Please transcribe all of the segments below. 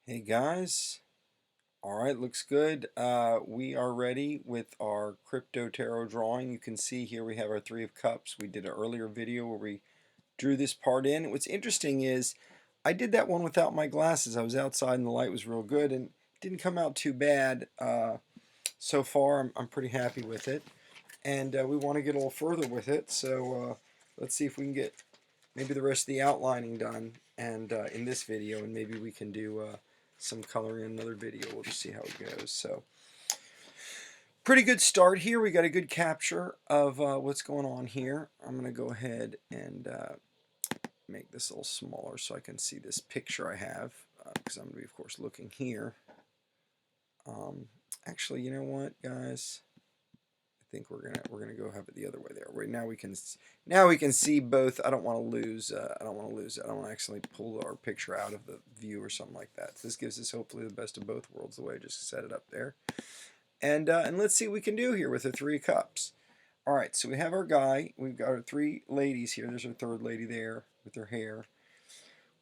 Hey guys, all right, looks good. We are ready with our crypto tarot drawing. You can see here we have our Three of Cups. We did an earlier video where we drew this part in. What's interesting is I did that one without my glasses. I was outside and the light was real good and it didn't come out too bad. So far, I'm pretty happy with it. And we want to get a little further with it, so let's see if we can get maybe the rest of the outlining done and in this video, and maybe we can do some coloring in another video. We'll just see how it goes. So pretty good start here. We got a good capture of what's going on here. I'm going to go ahead and make this a little smaller so I can see this picture I have, because I'm going to be, of course, looking here. Actually, you know what, guys? I think we're gonna go have it the other way there. Right now we can see both. I don't want to lose. I don't want to lose it. I don't want to accidentally pull our picture out of the view or something like that. So this gives us hopefully the best of both worlds. The way I just set it up there, and let's see what we can do here with the Three of Cups. All right, so we have our guy. We've got our three ladies here. There's our third lady there with her hair.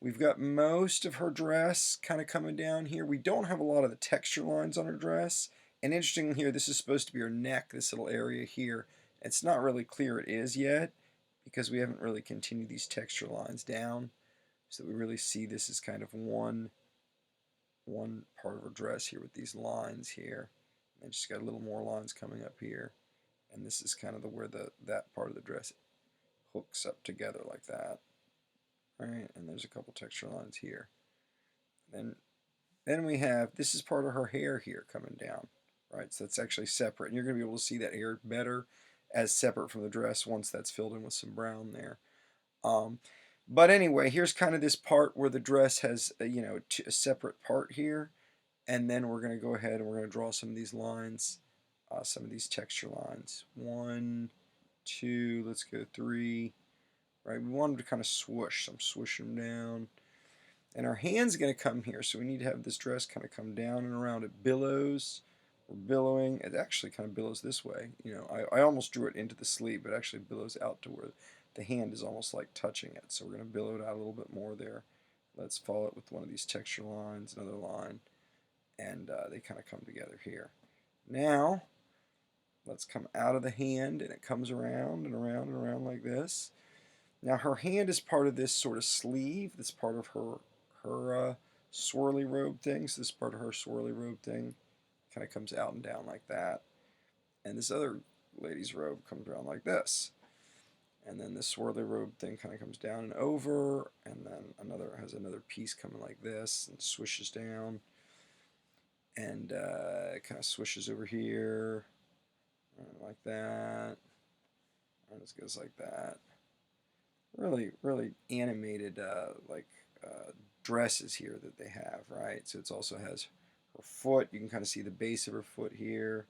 We've got most of her dress kind of coming down here. We don't have a lot of the texture lines on her dress. And interesting here, this is supposed to be her neck, this little area here. It's not really clear it is yet because we haven't really continued these texture lines down. So that we really see this as kind of one part of her dress here with these lines here. And she's got a little more lines coming up here. And this is kind of where that part of the dress hooks up together like that. Right, and there's a couple texture lines here. Then we have, this is part of her hair here coming down, right? So that's actually separate. And you're going to be able to see that hair better as separate from the dress once that's filled in with some brown there. But anyway, here's kind of this part where the dress has, a separate part here. And then we're going to go ahead and we're going to draw some of these lines, some of these texture lines. 1, 2, let's go 3. Right, we want them to kind of swoosh. So I'm swooshing them down. And our hand's going to come here, so we need to have this dress kind of come down and around. It billows. We're billowing. It actually kind of billows this way. I almost drew it into the sleeve, but it actually billows out to where the hand is almost like touching it. So we're going to billow it out a little bit more there. Let's follow it with one of these texture lines, another line, and they kind of come together here. Now, let's come out of the hand, and it comes around and around and around like this. Now her hand is part of this sort of sleeve. That's part of her swirly robe thing. So this part of her swirly robe thing kind of comes out and down like that. And this other lady's robe comes around like this. And then this swirly robe thing kind of comes down and over, and then has another piece coming like this and swishes down, and it kind of swishes over here like that, and it goes like that. Really, really animated dresses here that they have, right? So it also has her foot. You can kind of see the base of her foot here.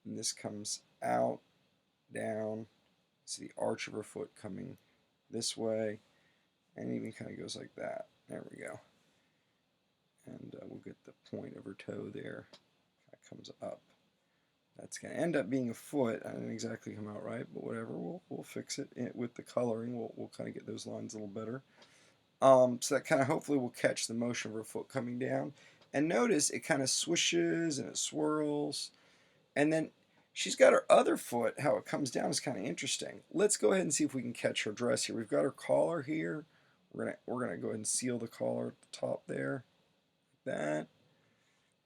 And this comes out, down. See the arch of her foot coming this way. And it even kind of goes like that. There we go. And we'll get the point of her toe there. Kind of comes up. That's going to end up being a foot. I didn't exactly come out right, but whatever. We'll fix it with the coloring. We'll kind of get those lines a little better. So that kind of hopefully will catch the motion of her foot coming down. And notice it kind of swishes and it swirls. And then she's got her other foot. How it comes down is kind of interesting. Let's go ahead and see if we can catch her dress here. We've got her collar here. We're gonna go ahead and seal the collar at the top there, like that.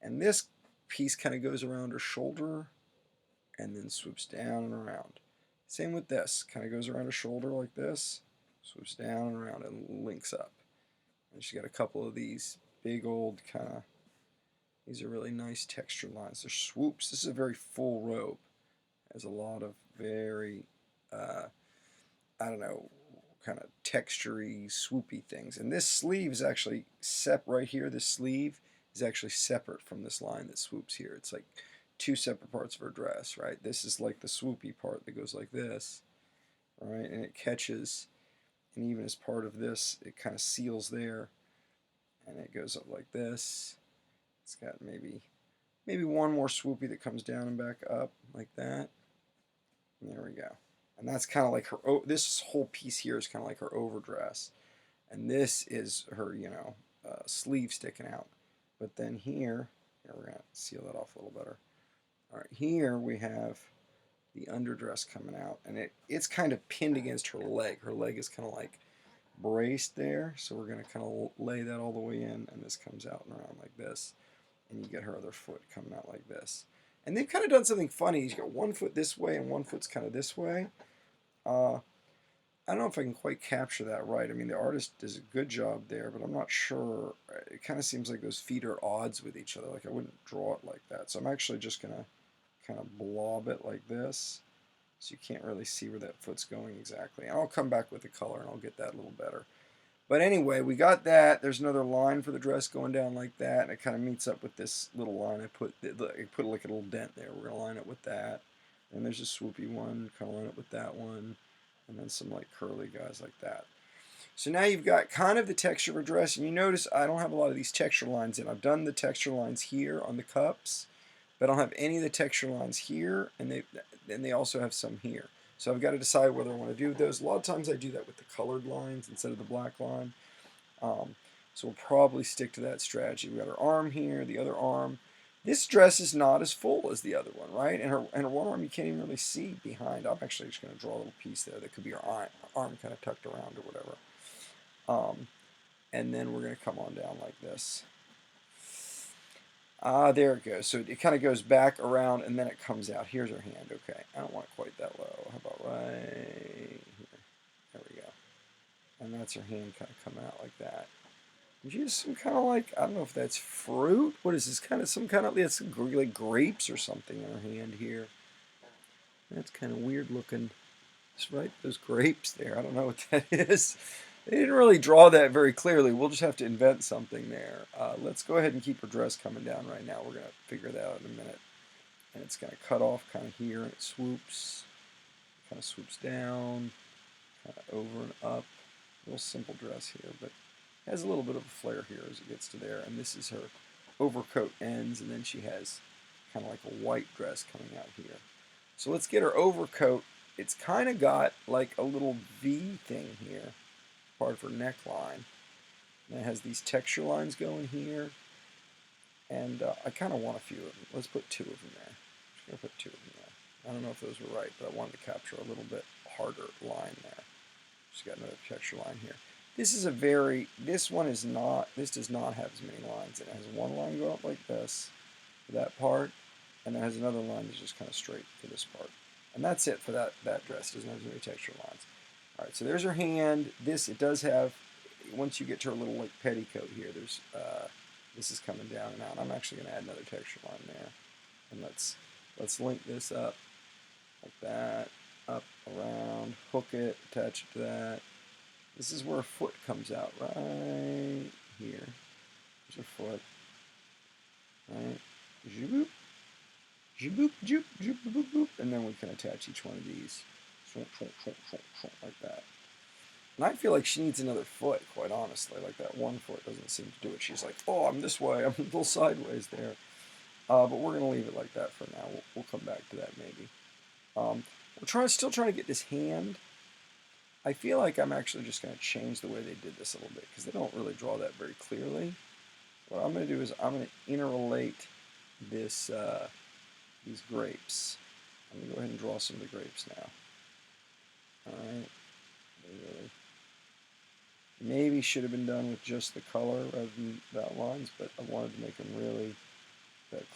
And this piece kind of goes around her shoulder and then swoops down and around. Same with this. Kind of goes around her shoulder like this, swoops down and around and links up. And she's got a couple of these big old kind of, these are really nice texture lines. They're swoops. This is a very full robe. Has a lot of very, I don't know, kind of textury, swoopy things. And this sleeve is actually right here. This sleeve is actually separate from this line that swoops here. It's like two separate parts of her dress, right? This is like the swoopy part that goes like this, right? And it catches, and even as part of this, it kind of seals there, and it goes up like this. It's got maybe one more swoopy that comes down and back up like that. And there we go. And that's kind of like her, this whole piece here is kind of like her overdress. And this is her, sleeve sticking out. But then here we're going to seal that off a little better. All right, here we have the underdress coming out, and it's kind of pinned against her leg. Her leg is kind of like braced there, so we're going to kind of lay that all the way in, and this comes out and around like this, and you get her other foot coming out like this. And they've kind of done something funny. You've got one foot this way and one foot's kind of this way. I don't know if I can quite capture that right. I mean, the artist does a good job there, but I'm not sure. It kind of seems like those feet are odds with each other. Like I wouldn't draw it like that. So I'm actually just going to kind of blob it like this. So you can't really see where that foot's going exactly. And I'll come back with the color and I'll get that a little better. But anyway, we got that. There's another line for the dress going down like that. And it kind of meets up with this little line. I put like a little dent there. We're going to line it with that. And there's a swoopy one. Kind of line it with that one. And then some like curly guys like that. So now you've got kind of the texture of a dress. And you notice I don't have a lot of these texture lines in. I've done the texture lines here on the cups. But I don't have any of the texture lines here. And they also have some here. So I've got to decide whether I want to do those. A lot of times I do that with the colored lines instead of the black line. So we'll probably stick to that strategy. We've got her arm here, the other arm. This dress is not as full as the other one, right? And her one arm you can't even really see behind. I'm actually just going to draw a little piece there that could be her arm kind of tucked around or whatever. And then we're going to come on down like this. There it goes. So it kind of goes back around and then it comes out. Here's her hand. Okay, I don't want it quite that low. How about right here? There we go. And that's her hand kind of coming out like that. And she's some kind of like, I don't know if that's fruit. What is this? Kind of some kind of, it's like grapes or something in her hand here. That's kind of weird looking. That's right, those grapes there. I don't know what that is. They didn't really draw that very clearly. We'll just have to invent something there. Let's go ahead and keep her dress coming down right now. We're going to figure that out in a minute. And it's going to cut off kind of here. And it swoops. Kind of swoops down. Kind of over and up. A little simple dress here, but has a little bit of a flare here as it gets to there. And this is her overcoat ends. And then she has kind of like a white dress coming out here. So let's get her overcoat. It's kind of got like a little V thing here. Part of her neckline. And it has these texture lines going here. And I kind of want a few of them. Let's put 2 of them there. I'm just going to put 2 of them there. I don't know if those were right, but I wanted to capture a little bit harder line there. Just got another texture line here. This is this one is not, this does not have as many lines. It has one line go up like this for that part. And then has another line that's just kind of straight for this part. And that's it for that dress. It doesn't have as many texture lines. All right, so there's her hand. It does have, once you get to her little like petticoat here, there's this is coming down and out. I'm actually going to add another texture line there, and let's link this up like that, up around, hook it, attach it to that. This is where her foot comes out right here. There's her foot. Right, zoop, zoop, zoop, zoop, zoop, zoop, and then we can attach each one of these. Like that. And I feel like she needs another foot, quite honestly. Like that one foot doesn't seem to do it. She's like, oh, I'm this way. I'm a little sideways there. But we're going to leave it like that for now. We'll come back to that maybe. We're still trying to get this hand. I feel like I'm actually just going to change the way they did this a little bit because they don't really draw that very clearly. What I'm going to do is I'm going to interrelate these grapes. I'm going to go ahead and draw some of the grapes now. Alright. Maybe should have been done with just the color rather than the outlines, but I wanted to make them really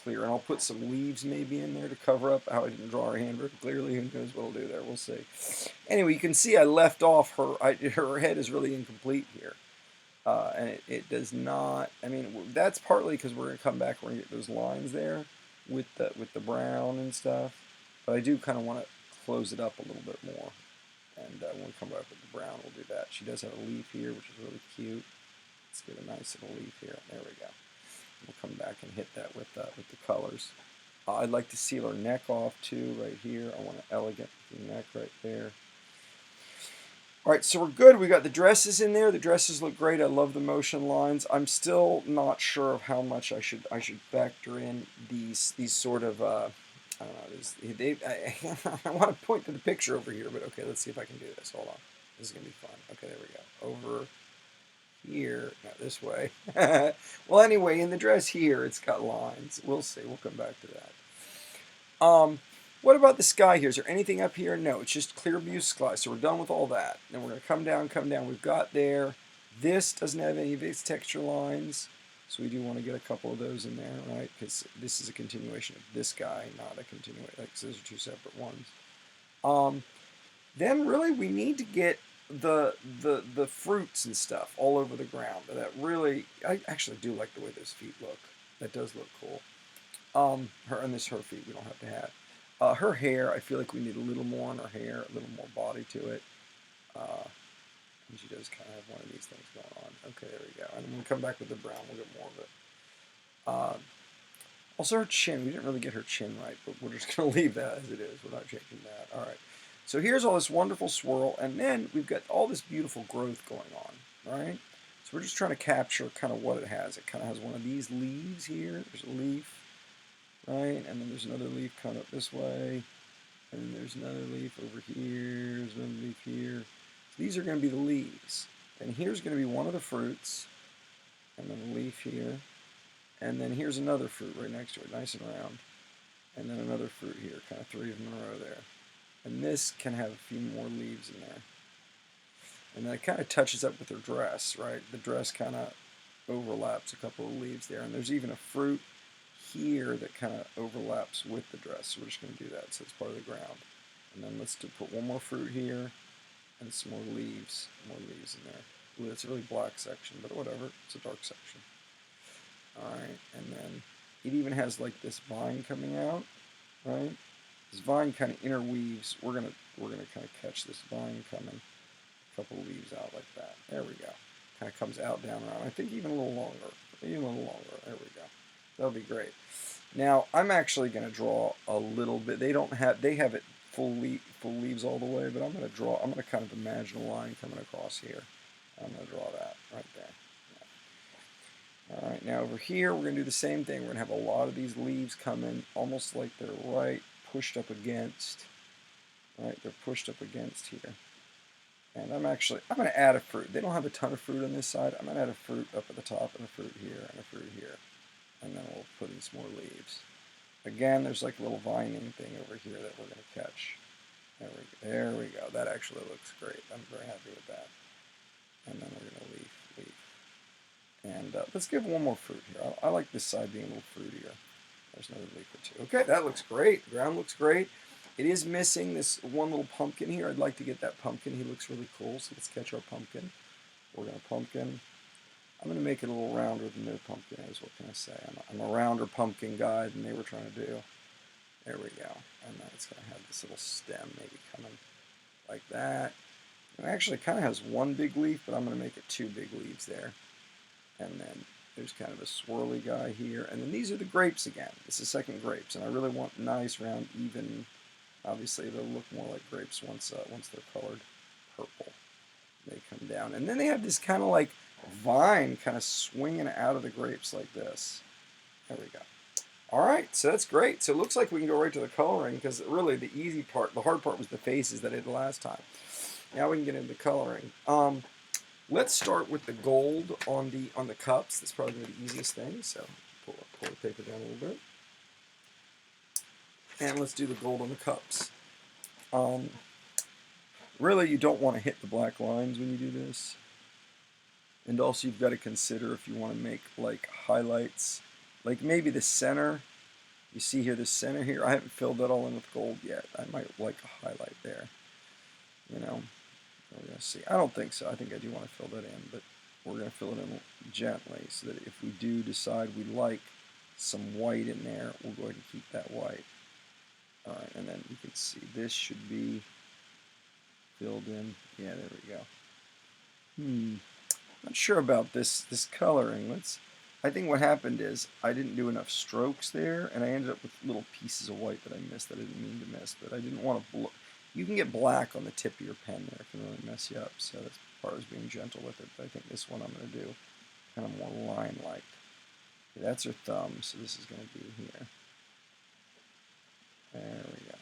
clear. And I'll put some leaves maybe in there to cover up how I didn't draw her hand very clearly. Who knows what I'll do there. We'll see. Anyway, you can see I left off her head is really incomplete here. And it does not, I mean, that's partly because we're going to come back, we're going to get those lines there with the brown and stuff. But I do kind of want to close it up a little bit more. And when we come back with the brown, we'll do that. She does have a leaf here, which is really cute. Let's get a nice little leaf here. There we go. We'll come back and hit that with the colors. I'd like to seal her neck off too, right here. I want an elegant neck right there. All right, so we're good. We got the dresses in there. The dresses look great. I love the motion lines. I'm still not sure of how much I should factor in these sort of I don't know. I want to point to the picture over here, but okay, let's see if I can do this. Hold on. This is gonna be fun. Okay, there we go. Over here, not this way. Well, anyway, in the dress here, it's got lines. We'll see. We'll come back to that. What about the sky here? Is there anything up here? No, it's just clear blue sky. So we're done with all that. Then we're going to come down, come down. We've got there. This doesn't have any of its texture lines. So we do want to get a couple of those in there, right? Because this is a continuation of this guy, not a continuation. Like, so those are two separate ones. Then really we need to get the fruits and stuff all over the ground. That really, I actually do like the way those feet look. That does look cool. Her and this her feet we don't have to have. Her hair, I feel like we need a little more on her hair, a little more body to it. And she does kind of have one of these things going on. Okay, there we go. And when we come back with the brown, we'll get more of it. Also, her chin. We didn't really get her chin right, but we're just going to leave that as it is. We're not changing that. All right. So here's all this wonderful swirl, and then we've got all this beautiful growth going on, right? So we're just trying to capture kind of what it has. It kind of has one of these leaves here. There's a leaf, right? And then there's another leaf coming up this way. And then there's another leaf over here. There's another leaf here. So these are going to be the leaves. And here's going to be one of the fruits. And then a leaf here. And then here's another fruit right next to it, nice and round. And then another fruit here, kind of three of them in a row there. And this can have a few more leaves in there. And then it kind of touches up with her dress, right? The dress kind of overlaps a couple of leaves there. And there's even a fruit here that kind of overlaps with the dress. So we're just going to do that. So it's part of the ground. And then let's put one more fruit here and some more leaves in there. Ooh, that's a really black section, but whatever. It's a dark section. All right, and then it even has like this vine coming out, right? This vine kind of interweaves. We're gonna kind of catch this vine coming. A couple of leaves out like that. There we go. Kind of comes out, down, around. I think even a little longer. Even a little longer. There we go. That'll be great. Now I'm actually gonna draw a little bit. They have it full leaves all the way, but I'm gonna kind of imagine a line coming across here. I'm gonna draw that right there. All right, now over here we're going to do the same thing. We're going to have a lot of these leaves coming almost like they're pushed up against. Right, they're pushed up against here. And I'm going to add a fruit. They don't have a ton of fruit on this side. I'm going to add a fruit up at the top and a fruit here and a fruit here. And then we'll put in some more leaves. Again, there's like a little vining thing over here that we're going to catch. There we go. That actually looks great. I'm very happy with that. And then we're going to leaf. And let's give one more fruit here. I like this side being a little fruitier. There's another leaf or two. Okay, that looks great. The ground looks great. It is missing this one little pumpkin here. I'd like to get that pumpkin. He looks really cool. So let's catch our pumpkin. We're going to pumpkin. I'm going to make it a little rounder than their pumpkin is. What can I say? I'm a rounder pumpkin guy than they were trying to do. There we go. And then it's going to have this little stem maybe coming like that. It actually kind of has one big leaf, but I'm going to make it two big leaves there. And then there's kind of a swirly guy here. And then these are the grapes again. This is second grapes. And I really want nice, round, even. Obviously, they'll look more like grapes once they're colored purple. They come down. And then they have this kind of like vine kind of swinging out of the grapes like this. There we go. All right, so that's great. So it looks like we can go right to the coloring because really the easy part, the hard part was the faces that I did last time. Now we can get into coloring. Let's start with the gold on the cups. That's probably going to be the easiest thing. So pull the paper down a little bit. And let's do the gold on the cups. Really, you don't want to hit the black lines when you do this. And also you've got to consider if you want to make like highlights. Like maybe the center. You see here, the center here. I haven't filled that all in with gold yet. I might like a highlight there. You know. We're going to see. I don't think so. I think I do want to fill that in, but we're going to fill it in gently so that if we do decide we like some white in there, we'll go ahead and keep that white. All right, and then you can see this should be filled in. Yeah, there we go. Not sure about this coloring. I think what happened is I didn't do enough strokes there, and I ended up with little pieces of white that I missed that I didn't mean to miss, but I didn't want to. You can get black on the tip of your pen there. It can really mess you up. So that's part of being gentle with it. But I think this one I'm going to do kind of more line-like. Okay, that's her thumb, so this is going to be here. There we go.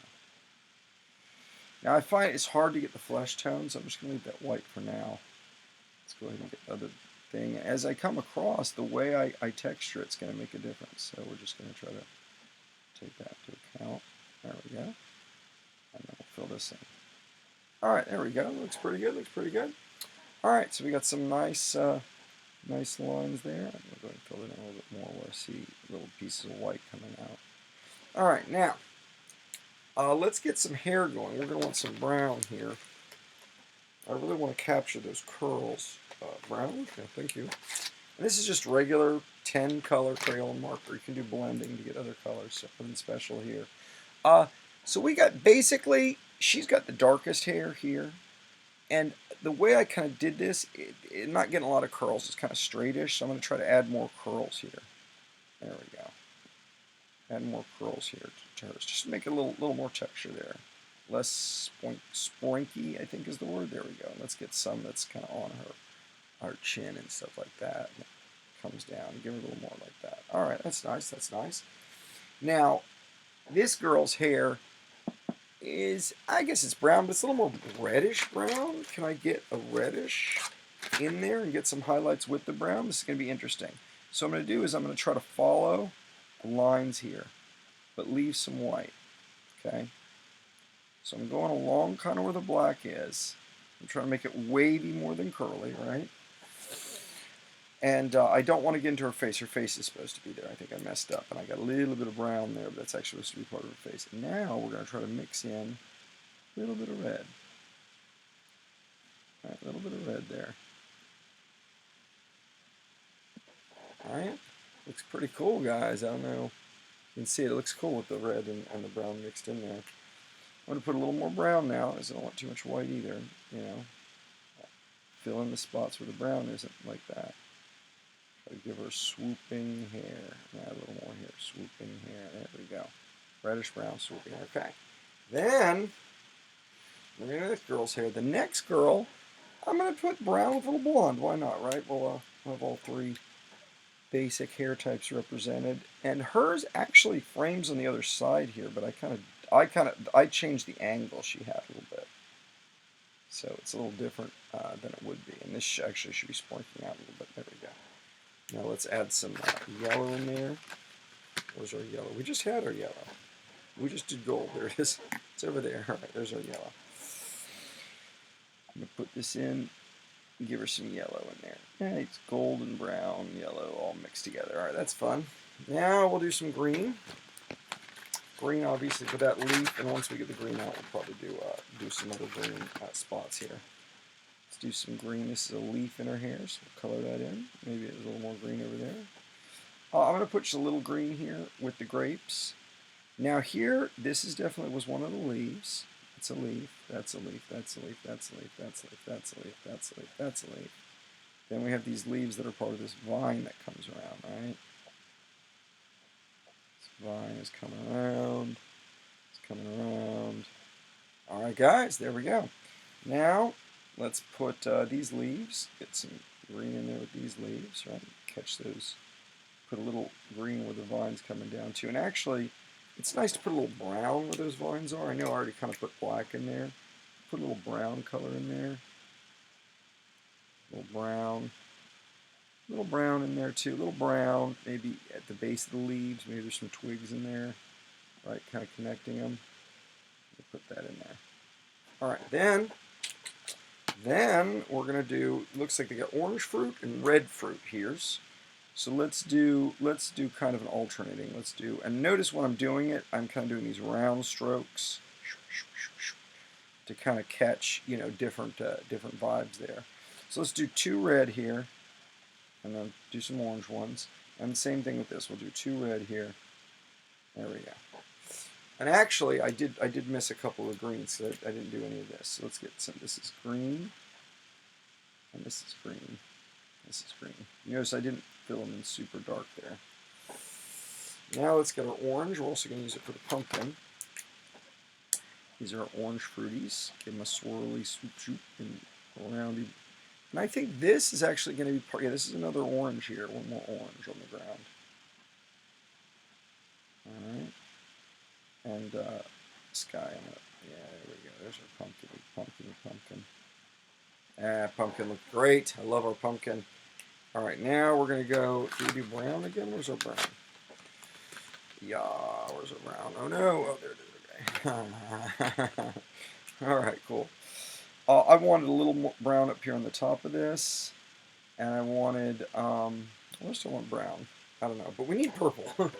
Now I find it's hard to get the flesh tone, so I'm just going to leave that white for now. Let's go ahead and get the other thing. As I come across, the way I texture it's going to make a difference. So we're just going to try to take that into account. There we go. And then we'll fill this in. All right, there we go. Looks pretty good. Looks pretty good. All right, so we got some nice nice lines there. I'm going to go and fill it in a little bit more where I see little pieces of white coming out. All right, now let's get some hair going. We're going to want some brown here. I really want to capture those curls. Brown, yeah, thank you. And this is just regular 10 color crayon marker. You can do blending to get other colors, so nothing special here. So we got basically, she's got the darkest hair here. And the way I kind of did this, I'm not getting a lot of curls. It's kind of straightish, so I'm going to try to add more curls here. There we go. Add more curls here to hers. Just to make it a little more texture there. Less spoinky, I think is the word. There we go. Let's get some that's kind of on her chin and stuff like that. And it comes down. Give her a little more like that. All right, that's nice. That's nice. Now, this girl's hair is, I guess it's brown, but it's a little more reddish brown. Can I get a reddish in there and get some highlights with the brown? This is going to be interesting. So what I'm going to do is I'm going to try to follow the lines here, but leave some white. Okay? So I'm going along kind of where the black is. I'm trying to make it wavy more than curly, right? And I don't want to get into her face. Her face is supposed to be there. I think I messed up, and I got a little bit of brown there, but that's actually supposed to be part of her face. And now we're going to try to mix in a little bit of red. All right, a little bit of red there. All right, looks pretty cool, guys. I don't know. You can see it looks cool with the red and the brown mixed in there. I'm going to put a little more brown now, as I don't want too much white either. You know, fill in the spots where the brown isn't like that. Try to give her swooping hair. Add a little more here. Swooping hair. There we go. Reddish brown swooping hair. Okay. Then, we're going to this girl's hair. The next girl, I'm going to put brown with a little blonde. Why not, right? We'll have all three basic hair types represented. And hers actually frames on the other side here, but I changed the angle she had a little bit. So it's a little different than it would be. And this actually should be sparkling out a little bit. There we go. Now let's add some yellow in there. Where's our yellow? We just had our yellow. We just did gold. There it is. It's over there. All right, there's our yellow. I'm going to put this in and give her some yellow in there. Yeah, it's gold and brown, yellow all mixed together. All right, that's fun. Now we'll do some green. Green, obviously, for that leaf. And once we get the green out, we'll probably do some other green spots here. Let's do some green. This is a leaf in her hair, so we'll color that in. Maybe there's a little more green over there. I'm going to put just a little green here with the grapes. Now here, this is definitely was one of the leaves. It's a leaf. That's a leaf. That's a leaf. That's a leaf. That's a leaf. That's a leaf. That's a leaf. That's a leaf. Then we have these leaves that are part of this vine that comes around, right? This vine is coming around. It's coming around. All right, guys, there we go. Now, let's put these leaves, get some green in there with these leaves, right? Catch those. Put a little green where the vine's coming down to. And actually, it's nice to put a little brown where those vines are. I know I already kind of put black in there. Put a little brown color in there. A little brown. A little brown in there too. A little brown maybe at the base of the leaves. Maybe there's some twigs in there. Right, kind of connecting them. Put that in there. All right, then we're going to do, looks like they got orange fruit and red fruit here. So let's do kind of an alternating. Let's do, and notice when I'm doing it, I'm kind of doing these round strokes to kind of catch, you know, different vibes there. So let's do 2 red here, and then do some orange ones. And the same thing with this. We'll do 2 red here. There we go. And actually, I did miss a couple of greens, so I didn't do any of this. So let's get some. This is green, and this is green. This is green. You notice I didn't fill them in super dark there. Now let's get our orange. We're also going to use it for the pumpkin. These are our orange fruities. Give them a swirly swoop and roundy. And I think this is actually going to be part. Yeah, this is another orange here. One more orange on the ground. All right. And sky on it. Yeah, there we go. There's our pumpkin. Pumpkin. Ah, pumpkin looked great. I love our pumpkin. All right, now we're going to go, do we do brown again? Where's our brown? Yeah, where's our brown? Oh no, oh there it is, okay. All right, cool. I wanted a little more brown up here on the top of this, and I wanted, what do I want brown? I don't know, but we need purple.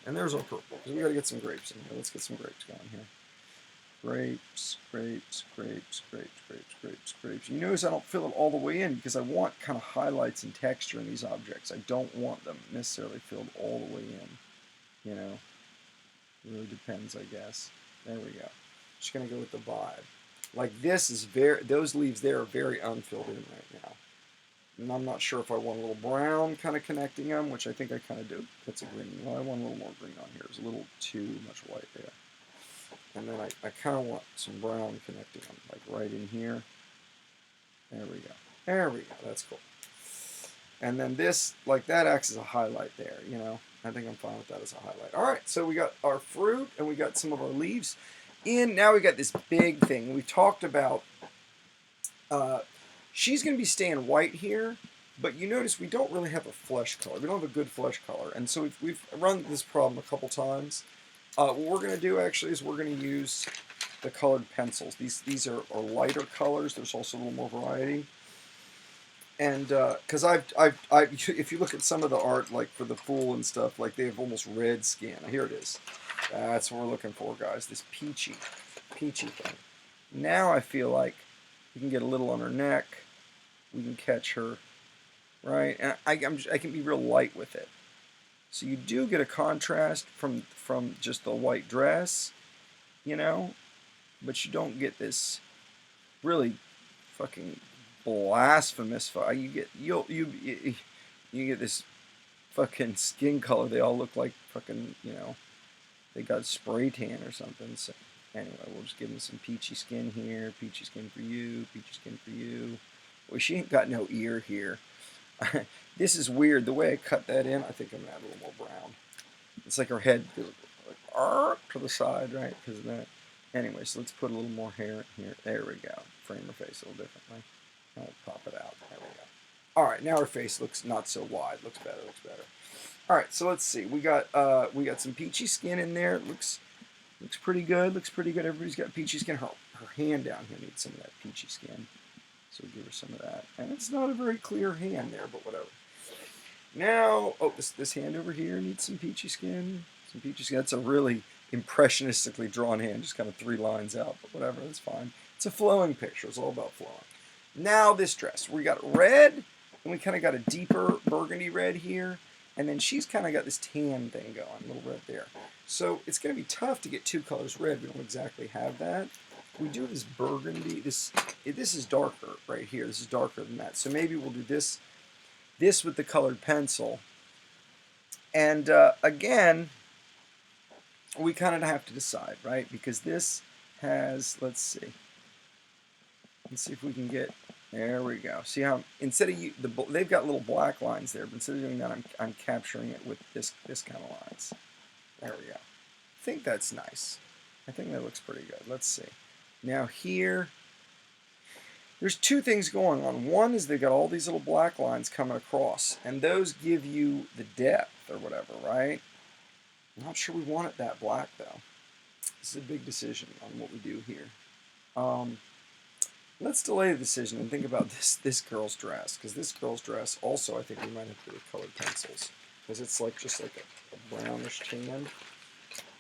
And there's our purple, because we got to get some grapes in here. Let's get some grapes going here. Grapes, grapes, grapes, grapes, grapes, grapes, grapes. You notice I don't fill it all the way in because I want kind of highlights and texture in these objects. I don't want them necessarily filled all the way in. You know, it really depends, I guess. There we go. Just gonna go with the vibe. Like this is those leaves there are very unfilled in right now. And I'm not sure if I want a little brown kind of connecting them, which I think I kind of do. That's a green. Well, I want a little more green on here. There's a little too much white there. And then I kind of want some brown connecting them, like right in here. There we go. There we go. That's cool. And then this, like that acts as a highlight there, you know. I think I'm fine with that as a highlight. All right, so we got our fruit and we got some of our leaves in. Now we got this big thing. We talked about, she's going to be staying white here, but you notice we don't really have a flesh color. We don't have a good flesh color. And so we've run this problem a couple times. What we're going to do actually is we're going to use the colored pencils. These are lighter colors. There's also a little more variety. And because if you look at some of the art, like for the Fool and stuff, like they have almost red skin. Here it is. That's what we're looking for, guys. This peachy thing. Now I feel like we can get a little on her neck. We can catch her, right? And I can be real light with it. So you do get a contrast from just the white dress, you know, but you don't get this really fucking blasphemous. You get this fucking skin color. They all look like fucking, you know, they got spray tan or something. So anyway, we'll just give them some peachy skin here. Peachy skin for you. Peachy skin for you. Well, she ain't got no ear here. This is weird. The way I cut that in, I think I'm going to add a little more brown. It's like her head goes like, to the side, right? Because of that. Anyway, so let's put a little more hair in here. There we go. Frame her face a little differently. I'll pop it out. There we go. All right, now her face looks not so wide. Looks better. All right, so let's see. We got some peachy skin in there. It looks pretty good. Everybody's got peachy skin. Her hand down here needs some of that peachy skin. So we'll give her some of that. And it's not a very clear hand there, but whatever. Now, oh, this hand over here needs some peachy skin. That's a really impressionistically drawn hand, just kind of 3 lines out, but whatever, that's fine. It's a flowing picture. It's all about flowing. Now this dress. We got red, and we kind of got a deeper burgundy red here, and then she's kind of got this tan thing going, a little red there. So it's going to be tough to get 2 colors red. We don't exactly have that. We do this burgundy. This is darker right here. This is darker than that. So maybe we'll do this with the colored pencil. And again, we kind of have to decide, right? Because this has, let's see if we can get, there we go. See how, instead of they've got little black lines there, but instead of doing that, I'm capturing it with this kind of lines. There we go. I think that's nice. I think that looks pretty good. Let's see. Now here, there's 2 things going on. One is they've got all these little black lines coming across, and those give you the depth or whatever, right? I'm not sure we want it that black, though. This is a big decision on what we do here. Let's delay the decision and think about this girl's dress, because this girl's dress also I think we might have to do with colored pencils, because it's like just like a brownish tan,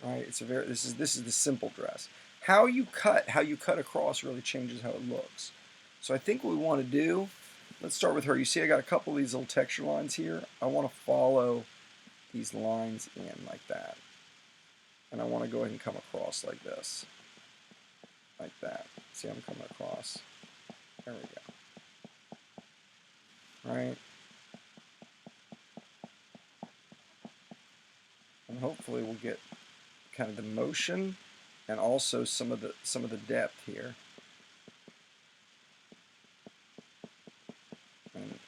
right? It's a this is the simple dress. How you cut across really changes how it looks. So I think what we want to do, let's start with her. You see I got a couple of these little texture lines here. I want to follow these lines in like that. And I want to go ahead and come across like this. Like that. See, I'm coming across. There we go. Right? And hopefully we'll get kind of the motion and also some of the depth here.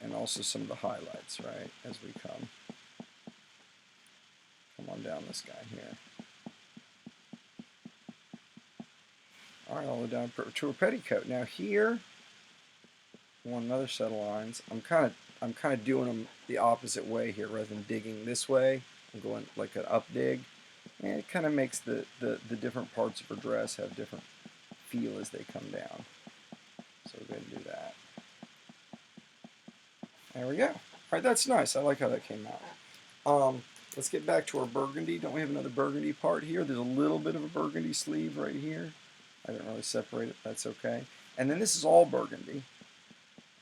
And also some of the highlights, right, as we come on down this guy here. All right, all the way down to her petticoat. Now here, I want another set of lines. I'm kind of I'm kind of doing them the opposite way here. Rather than digging this way, I'm going like an up dig. And it kind of makes the different parts of her dress have different feel as they come down. So we're going to do that. There we go. All right, that's nice. I like how that came out. Let's get back to our burgundy. Don't we have another burgundy part here? There's a little bit of a burgundy sleeve right here. I didn't really separate it. That's okay. And then this is all burgundy.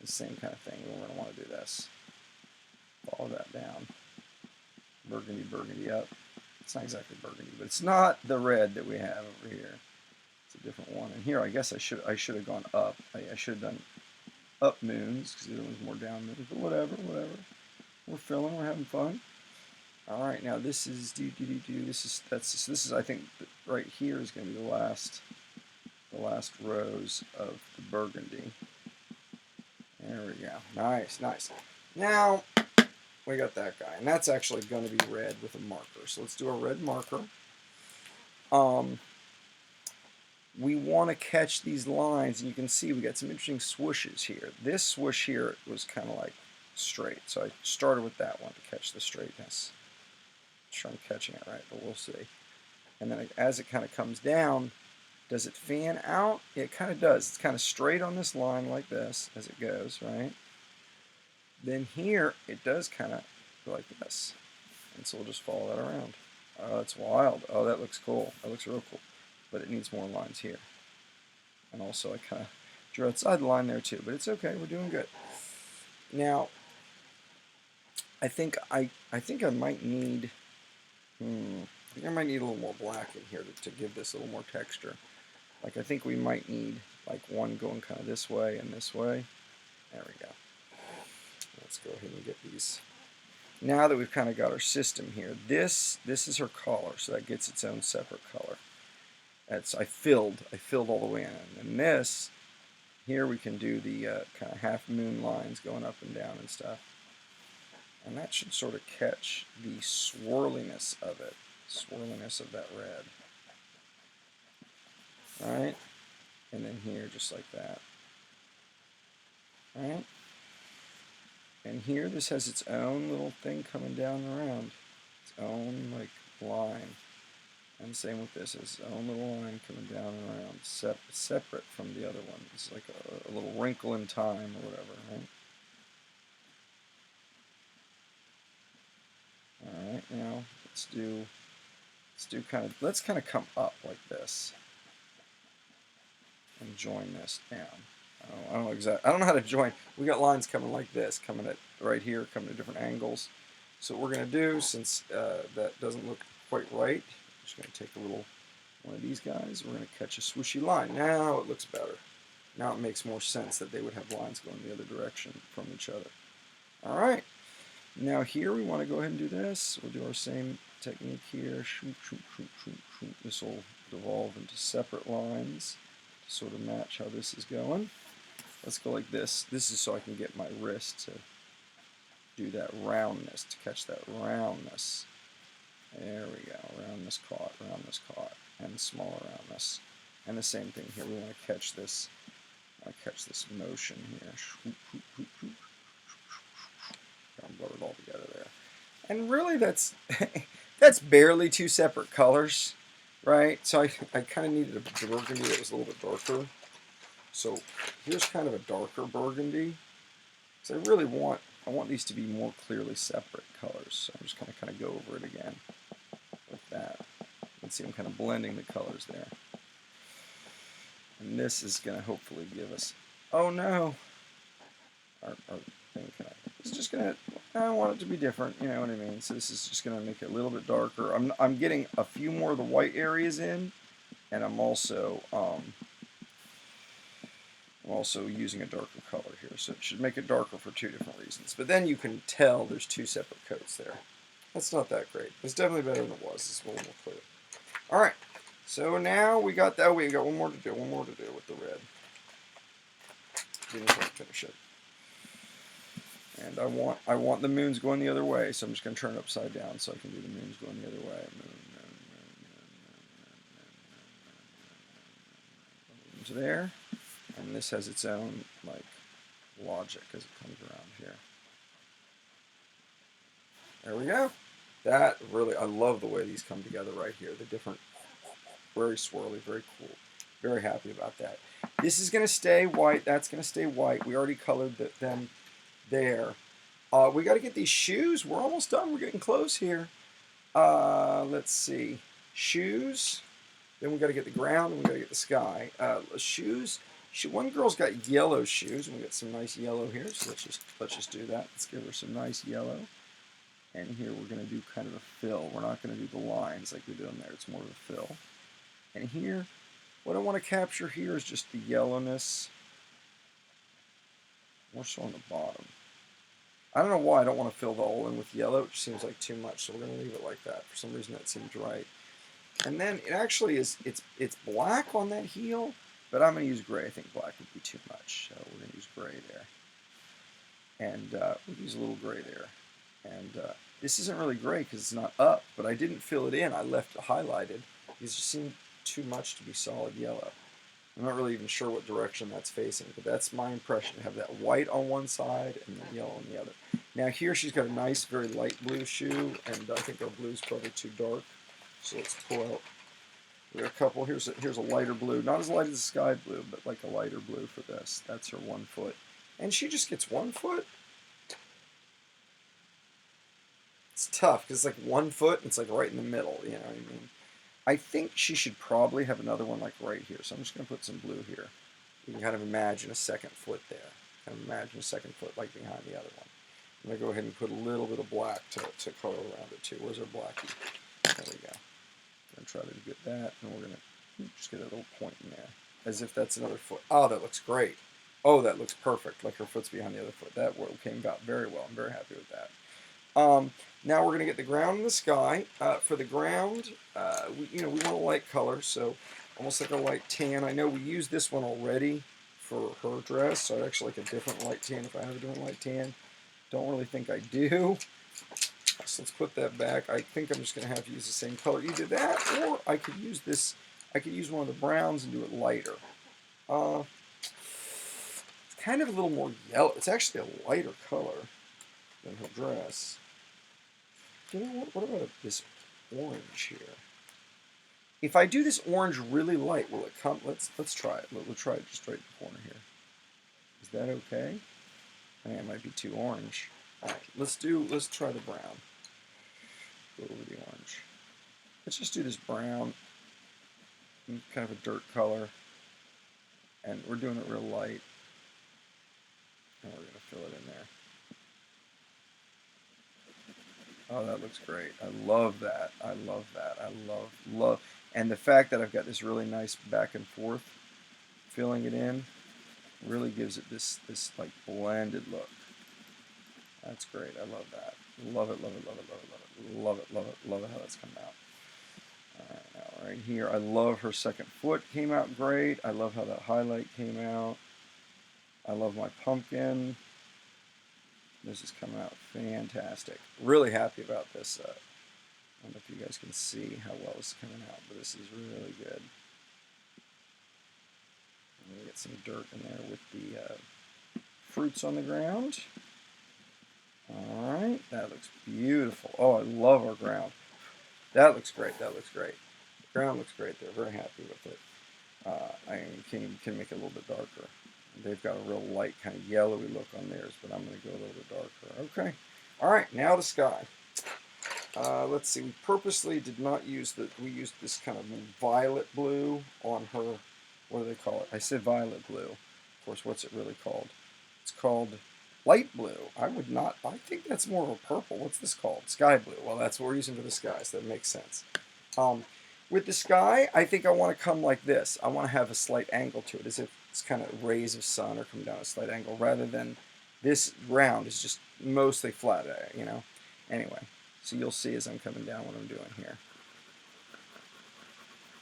The same kind of thing. We're going to want to do this. Follow that down. Burgundy, burgundy up. It's not exactly burgundy, but it's not the red that we have over here. It's a different one. And here, I guess I should have gone up. I should have done up moons because the other one's more down moons. But whatever. We're filling. We're having fun. All right, now this is this is I think right here is going to be the last rows of the burgundy. There we go. Nice. Now we got that guy, and that's actually going to be red with a marker. So let's do a red marker. We want to catch these lines, and you can see we got some interesting swooshes here. This swoosh here was kind of like straight, so I started with that one to catch the straightness. I'm sure I'm catching it right, but we'll see. And then as it kind of comes down, does it fan out? It kind of does. It's kind of straight on this line like this as it goes, right? Then here, it does kind of go like this. And so we'll just follow that around. Oh, that's wild. Oh, that looks cool. That looks real cool. But it needs more lines here. And also I kind of drew outside the line there too, but it's okay. We're doing good. Now, I think I might need a little more black in here to give this a little more texture. Like I think we might need like one going kind of this way and this way. There we go. Let's go ahead and get these. Now that we've kind of got our system here, this is her collar, so that gets its own separate color. I filled all the way in. And this, here we can do the kind of half moon lines going up and down and stuff. And that should sort of catch the swirliness of it, swirliness of that red. Alright? And then here, just like that. Alright? And here, this has its own little thing coming down around. Its own, like, line. And same with this, its own little line coming down and around, separate from the other one. It's like a little wrinkle in time or whatever, right? Alright, now, let's kind of come up like this. And join this down. I don't know exactly. I don't know how to join. We got lines coming like this, coming at right here, coming at different angles. So what we're going to do, since that doesn't look quite right, I'm just going to take a little one of these guys. We're going to catch a swooshy line. Now it looks better. Now it makes more sense that they would have lines going the other direction from each other. All right. Now here we want to go ahead and do this. We'll do our same technique here. Shoot. This will devolve into separate lines to sort of match how this is going. Let's go like this. This is so I can get my wrist to do that roundness, to catch that roundness. There we go. Roundness caught, and smaller roundness. And the same thing here. We want to catch this. Motion here. I'll blur it all together there. And really, that's barely two separate colors, right? So I kind of needed a burgundy that was a little bit darker. So here's kind of a darker burgundy. So I want these to be more clearly separate colors. So I'm just going to kind of go over it again like that. Let's see, I'm kind of blending the colors there. And this is going to hopefully give us, oh no, our thing it's just going to, I want it to be different, you know what I mean? So this is just going to make it a little bit darker. I'm getting a few more of the white areas in, and I'm also using a darker color here, so it should make it darker for two different reasons. But then you can tell there's two separate coats there. That's not that great. It's definitely better than it was. It's a little more clear. All right, so now we got that. We got one more to do with the red. Didn't quite finish it. And I want the moons going the other way, so I'm just going to turn it upside down so I can do the moons going the other way. Moons there. And this has its own like logic as it comes around here. There we go. That really, I love the way these come together right here. The different, very swirly, very cool. Very happy about that. This is going to stay white. That's going to stay white. We already colored them there. We got to get these shoes. We're almost done. We're getting close here. Let's see. Shoes. Then we got to get the ground and we got to get the sky. Shoes. One girl's got yellow shoes, and we got some nice yellow here. So let's just do that. Let's give her some nice yellow. And here we're going to do kind of a fill. We're not going to do the lines like we did on there. It's more of a fill. And here, what I want to capture here is just the yellowness. More so on the bottom. I don't know why I don't want to fill the hole in with yellow. It just seems like too much, so we're going to leave it like that. For some reason that seems right. And then it actually is, it's black on that heel, but I'm going to use gray. I think black would be too much, so we're going to use gray there. And we'll use a little gray there. And this isn't really gray because it's not up, but I didn't fill it in. I left it highlighted because it just seemed too much to be solid yellow. I'm not really even sure what direction that's facing, but that's my impression. Have that white on one side and then yellow on the other. Now here she's got a nice, very light blue shoe, and I think our blue's probably too dark. So let's pull out. We got a couple. Here's a lighter blue, not as light as the sky blue, but like a lighter blue for this. That's her 1 foot, and she just gets 1 foot. It's tough because it's like 1 foot and it's like right in the middle, you know what I mean? I think she should probably have another one like right here. So I'm just going to put some blue here. You can kind of imagine a second foot there. Kind of imagine a second foot like behind the other one. I'm going to go ahead and put a little bit of black to color around it too. Where's our blackie? There we go. We're going to try to get that, and we're going to just get a little point in there. As if that's another foot. Oh, that looks great. Oh, that looks perfect. Like her foot's behind the other foot. That came out very well. I'm very happy with that. Now we're going to get the ground and the sky. For the ground, we want a light color, so almost like a light tan. I know we used this one already for her dress, so I'd actually like a different light tan if I have a different light tan. Don't really think I do. So let's put that back. I think I'm just going to have to use the same color. Either that, or I could use this. I could use one of the browns and do it lighter. It's kind of a little more yellow. It's actually a lighter color than her dress. You know what about this orange here? If I do this orange really light, will it come? Let's try it. We'll try it just right in the corner here. Is that okay? I think it might be too orange. All right, let's try the brown. Go over the orange. Let's just do this brown, kind of a dirt color, and we're doing it real light. And we're gonna fill it in there. Oh, that looks great. I love that. I love that. I love. And the fact that I've got this really nice back and forth filling it in really gives it this like blended look. That's great. I love that. Love it, love it, love it, love it, love it, love it, love it, love it how that's come out. All right, now right here, I love her second foot came out great. I love how that highlight came out. I love my pumpkin. This is coming out fantastic. Really happy about this. I don't know if you guys can see how well this is coming out, but this is really good. I'm gonna get some dirt in there with the fruits on the ground. All right, that looks beautiful. Oh, I love our ground. That looks great. That looks great. The ground looks great. They're very happy with it. I can make it a little bit darker. They've got a real light kind of yellowy look on theirs, but I'm going to go a little bit darker. Okay. All right, now the sky. Let's see. We purposely did not use we used this kind of violet blue on her. What do they call it? I said violet blue. Of course, what's it really called? It's called light blue. I think that's more of a purple. What's this called? Sky blue. Well, that's what we're using for the sky, so that makes sense. With the sky, I think I want to come like this. I want to have a slight angle to it, as if it's kind of rays of sun are coming down a slight angle, rather than this round is just mostly flat, you know. Anyway, so you'll see as I'm coming down what I'm doing here.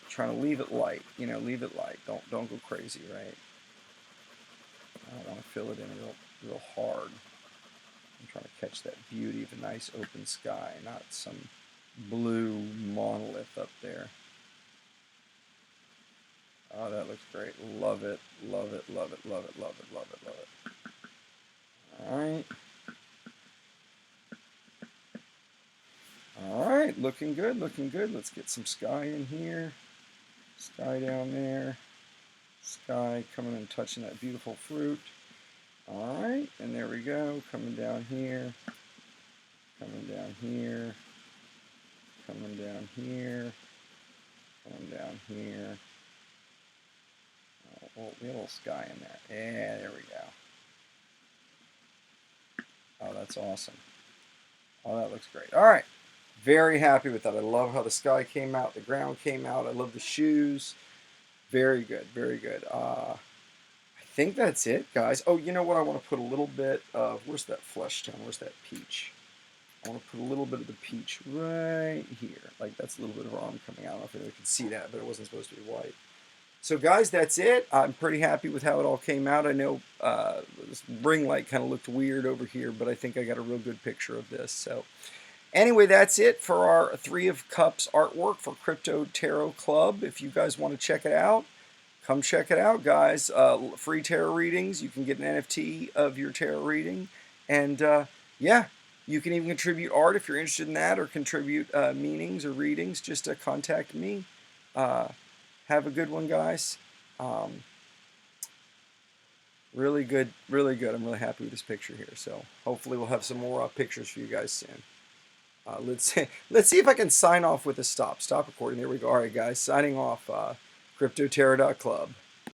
Trying to leave it light, you know, leave it light. Don't go crazy, right? I don't want to fill it in real hard. I'm trying to catch that beauty of a nice open sky, not some blue monolith up there. Oh, that looks great. Love it, love it, love it, love it, love it, love it, love it. All right. All right, looking good, looking good. Let's get some sky in here. Sky down there. Sky coming and touching that beautiful fruit. All right, and there we go. Coming down here. Coming down here. Coming down here. Coming down here. Oh, we have a little sky in there. Yeah, there we go. Oh, that's awesome. Oh, that looks great. All right. Very happy with that. I love how the sky came out, the ground came out. I love the shoes. Very good, very good. I think that's it, guys. Oh, you know what? I want to put a little bit of, where's that flesh tone? Where's that peach? I want to put a little bit of the peach right here. Like that's a little bit of arm coming out. I don't know if anyone can see that, but it wasn't supposed to be white. So guys, that's it. I'm pretty happy with how it all came out. I know this ring light kind of looked weird over here, but I think I got a real good picture of this. So anyway, that's it for our Three of Cups artwork for Crypto Tarot Club. If you guys want to check it out, come check it out, guys. Free tarot readings. You can get an NFT of your tarot reading. And yeah, you can even contribute art if you're interested in that, or contribute meanings or readings. Just contact me. Have a good one, guys. Really good, really good. I'm really happy with this picture here. So hopefully we'll have some more pictures for you guys soon. Let's see if I can sign off with a stop recording. There we go. All right, guys, signing off. CryptoTarot.club.